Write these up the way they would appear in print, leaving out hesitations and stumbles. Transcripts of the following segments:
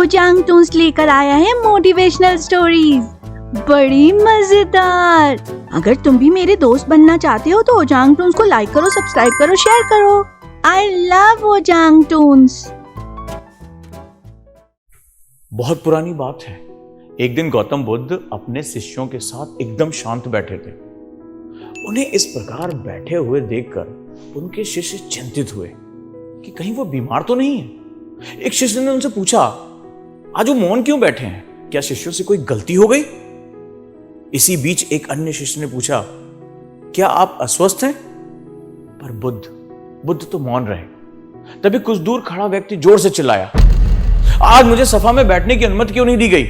ओजांग Toons लेकर आया है मोटिवेशनल स्टोरीज, बड़ी मजेदार। अगर तुम भी मेरे दोस्त बनना चाहते हो तो ओजांग टून्स को लाइक करो, सब्सक्राइब करो, शेयर करो। I love Ojang Toons. बहुत पुरानी बात है। एक दिन गौतम बुद्ध अपने शिष्यों के साथ एकदम शांत बैठे थे। उन्हें इस प्रकार बैठे हुए देखकर उनके शिष्य चिंतित हुए कि कहीं वो बीमार तो नहीं है। एक शिष्य ने उनसे पूछा, आज वो मौन क्यों बैठे हैं? क्या शिष्यों से कोई गलती हो गई? इसी बीच एक अन्य शिष्य ने पूछा, क्या आप अस्वस्थ हैं? पर बुद्ध तो मौन रहे। तभी कुछ दूर खड़ा व्यक्ति जोर से चिल्लाया, आज मुझे सभा में बैठने की अनुमति क्यों नहीं दी गई?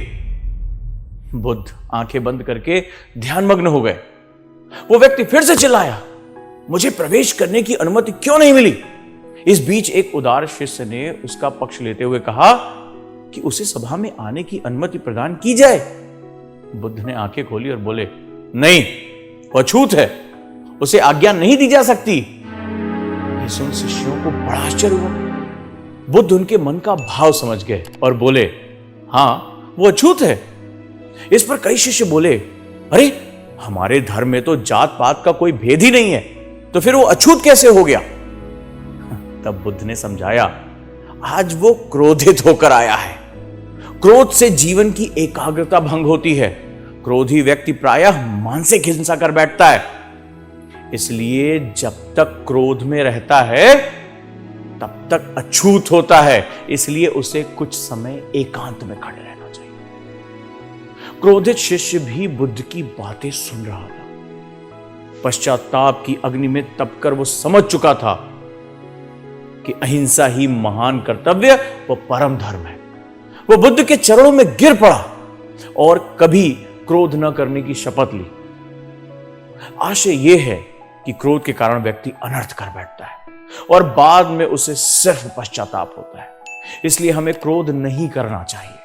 बुद्ध आंखें बंद करके ध्यानमग्न हो गए। वो व्यक्ति फिर से चिल्लाया, मुझे प्रवेश करने की अनुमति क्यों नहीं मिली? इस बीच एक उदार शिष्य ने उसका पक्ष लेते हुए कहा कि उसे सभा में आने की अनुमति प्रदान की जाए। बुद्ध ने आंखें खोली और बोले, नहीं, वो अछूत है, उसे आज्ञा नहीं दी जा सकती। ये सुन शिष्यों को बड़ा आश्चर्य हुआ। बुद्ध उनके मन का भाव समझ गए और बोले, हां, वो अछूत है। इस पर कई शिष्य बोले, अरे हमारे धर्म में तो जात पात का कोई भेद ही नहीं है, तो फिर वो अछूत कैसे हो गया? तब बुद्ध ने समझाया, आज वो क्रोधित होकर आया है। क्रोध से जीवन की एकाग्रता भंग होती है। क्रोधी व्यक्ति प्रायः मानसिक हिंसा कर बैठता है। इसलिए जब तक क्रोध में रहता है तब तक अछूत होता है। इसलिए उसे कुछ समय एकांत में खड़े रहना चाहिए। क्रोधित शिष्य भी बुद्ध की बातें सुन रहा था। पश्चाताप की अग्नि में तपकर वो समझ चुका था कि अहिंसा ही महान कर्तव्य व परम धर्म है। वो बुद्ध के चरणों में गिर पड़ा और कभी क्रोध न करने की शपथ ली। आशय यह है कि क्रोध के कारण व्यक्ति अनर्थ कर बैठता है और बाद में उसे सिर्फ पश्चाताप होता है। इसलिए हमें क्रोध नहीं करना चाहिए।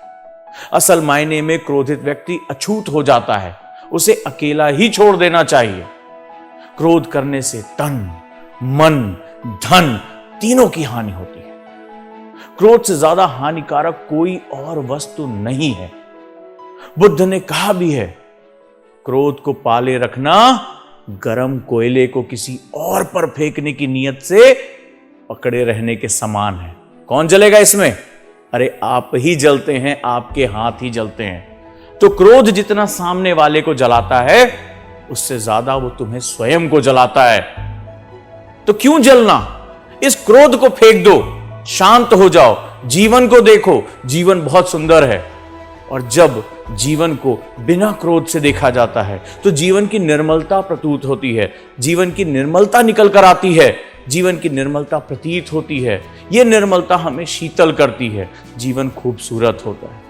असल मायने में क्रोधित व्यक्ति अछूत हो जाता है। उसे अकेला ही छोड़ देना चाहिए। क्रोध करने से तन, मन, धन तीनों की हानि होती है। क्रोध से ज्यादा हानिकारक कोई और वस्तु नहीं है। बुद्ध ने कहा भी है, क्रोध को पाले रखना गरम कोयले को किसी और पर फेंकने की नियत से पकड़े रहने के समान है। कौन जलेगा इसमें? अरे आप ही जलते हैं, आपके हाथ ही जलते हैं। तो क्रोध जितना सामने वाले को जलाता है, उससे ज्यादा वो तुम्हें स्वयं को जलाता है। तो क्यों जलना? इस क्रोध को फेंक दो, शांत हो जाओ, जीवन को देखो। जीवन बहुत सुंदर है। और जब जीवन को बिना क्रोध से देखा जाता है तो जीवन की निर्मलता प्रतीत होती है। जीवन की निर्मलता निकल कर आती है। जीवन की निर्मलता प्रतीत होती है। यह निर्मलता हमें शीतल करती है। जीवन खूबसूरत होता है।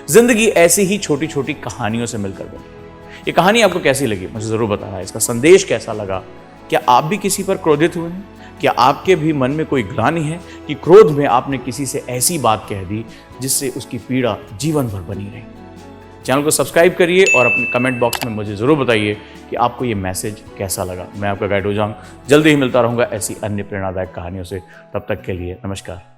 जिंदगी ऐसी ही छोटी छोटी कहानियों से मिलकर बनी। ये कहानी आपको कैसी लगी मुझे जरूर बताना। इसका संदेश कैसा लगा? क्या आप भी किसी पर क्रोधित हुए हैं? क्या आपके भी मन में कोई ग्लानि है कि क्रोध में आपने किसी से ऐसी बात कह दी जिससे उसकी पीड़ा जीवन भर बनी रही? चैनल को सब्सक्राइब करिए और अपने कमेंट बॉक्स में मुझे जरूर बताइए कि आपको ये मैसेज कैसा लगा। मैं आपका गाइड ओजांग जल्दी ही मिलता रहूंगा ऐसी अन्य प्रेरणादायक कहानियों से। तब तक के लिए नमस्कार।